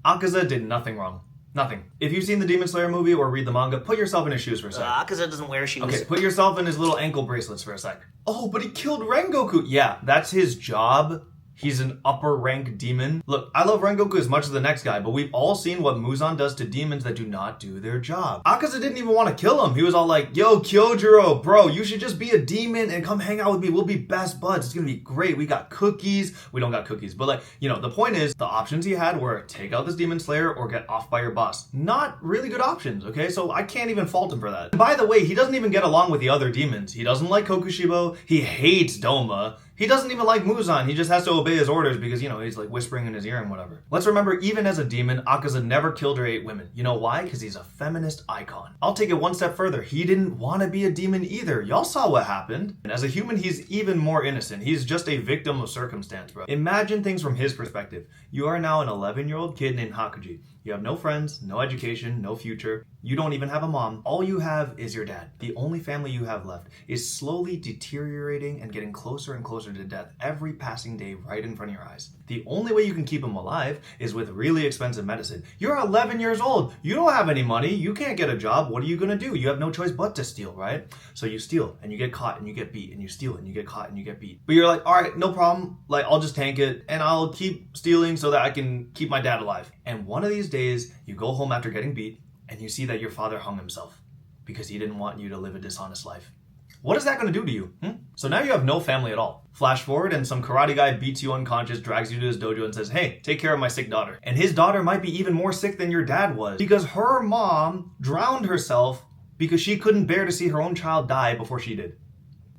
Akaza did nothing wrong. Nothing. If you've seen the Demon Slayer movie or read the manga, put yourself in his shoes for a second. Akaza doesn't wear shoes. Okay, put yourself in his little ankle bracelets for a sec. Oh, but he killed Rengoku. Yeah, that's his job. He's an upper rank demon. Look, I love Rengoku as much as the next guy, but we've all seen what Muzan does to demons that do not do their job. Akaza didn't even want to kill him. He was all like, yo, Kyojuro, bro, you should just be a demon and come hang out with me. We'll be best buds. It's gonna be great. We got cookies. We don't got cookies, but like, you know, the point is the options he had were take out this demon slayer or get off by your boss. Not really good options, okay? So I can't even fault him for that. And by the way, he doesn't even get along with the other demons. He doesn't like Kokushibo. He hates Doma. He doesn't even like Muzan. He just has to obey his orders because, you know, he's like whispering in his ear and whatever. Let's remember, even as a demon, Akaza never killed or ate women. You know why? Because he's a feminist icon. I'll take it one step further. He didn't want to be a demon either. Y'all saw what happened. And as a human, he's even more innocent. He's just a victim of circumstance, bro. Imagine things from his perspective. You are now an 11-year-old kid named Hakuji. You have no friends, no education, no future. You don't even have a mom. All you have is your dad. The only family you have left is slowly deteriorating and getting closer and closer to death every passing day right in front of your eyes. The only way you can keep him alive is with really expensive medicine. You're 11 years old. You don't have any money. You can't get a job. What are you gonna do? You have no choice but to steal, right? So you steal and you get caught and you get beat, and you steal and you get caught and you get beat. But you're like, all right, no problem. Like, I'll just tank it and I'll keep stealing so that I can keep my dad alive. And one of these days you go home after getting beat and you see that your father hung himself because he didn't want you to live a dishonest life. What is that going to do to you? So now you have no family at all. Flash forward and some karate guy beats you unconscious, drags you to his dojo and says, hey, take care of my sick daughter. And his daughter might be even more sick than your dad was because her mom drowned herself because she couldn't bear to see her own child die before she did.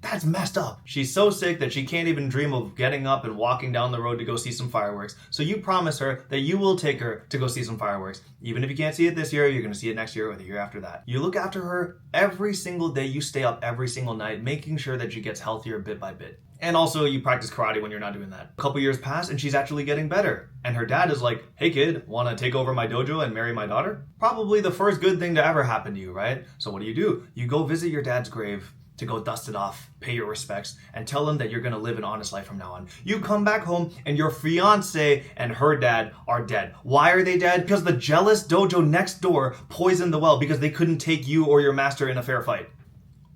That's messed up. She's so sick that she can't even dream of getting up and walking down the road to go see some fireworks. So you promise her that you will take her to go see some fireworks. Even if you can't see it this year, you're going to see it next year or the year after that. You look after her every single day. You stay up every single night, making sure that she gets healthier bit by bit. And also you practice karate when you're not doing that. A couple years pass and she's actually getting better. And her dad is like, hey kid, want to take over my dojo and marry my daughter? Probably the first good thing to ever happen to you, right? So what do? You go visit your dad's grave to go dust it off, pay your respects, and tell him that you're gonna live an honest life from now on. You come back home and your fiance and her dad are dead. Why are they dead? Because the jealous dojo next door poisoned the well because they couldn't take you or your master in a fair fight.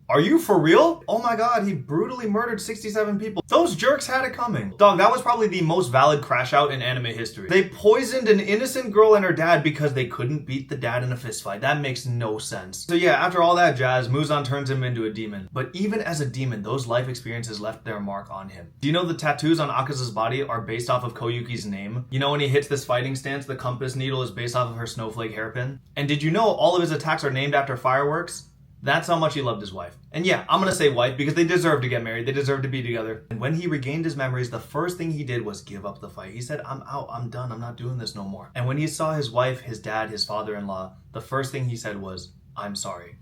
Are you for real? Oh my god, he brutally murdered 67 people. Those jerks had it coming. Dog, that was probably the most valid crash out in anime history. They poisoned an innocent girl and her dad because they couldn't beat the dad in a fistfight. That makes no sense. So yeah, after all that jazz, Muzan turns him into a demon. But even as a demon, those life experiences left their mark on him. Do you know the tattoos on Akaza's body are based off of Koyuki's name? You know when he hits this fighting stance, the compass needle is based off of her snowflake hairpin? And did you know all of his attacks are named after fireworks? That's how much he loved his wife. And yeah, I'm gonna say wife because they deserve to get married. They deserve to be together. And when he regained his memories, the first thing he did was give up the fight. He said, I'm out, I'm done, I'm not doing this no more. And when he saw his wife, his dad, his father-in-law, the first thing he said was, I'm sorry.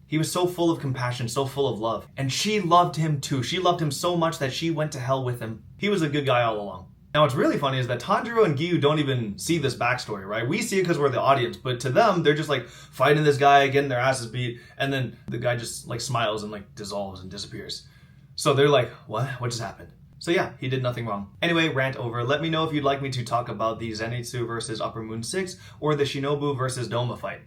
He was so full of compassion, so full of love. And she loved him too. She loved him so much that she went to hell with him. He was a good guy all along. Now, what's really funny is that Tanjiro and Giyu don't even see this backstory, right? We see it because we're the audience, but to them, they're just like fighting this guy, getting their asses beat, and then the guy just like smiles and like dissolves and disappears. So they're like, what? What just happened? So yeah, he did nothing wrong. Anyway, rant over. Let me know if you'd like me to talk about the Zenitsu versus Upper Moon 6 or the Shinobu versus Doma fight.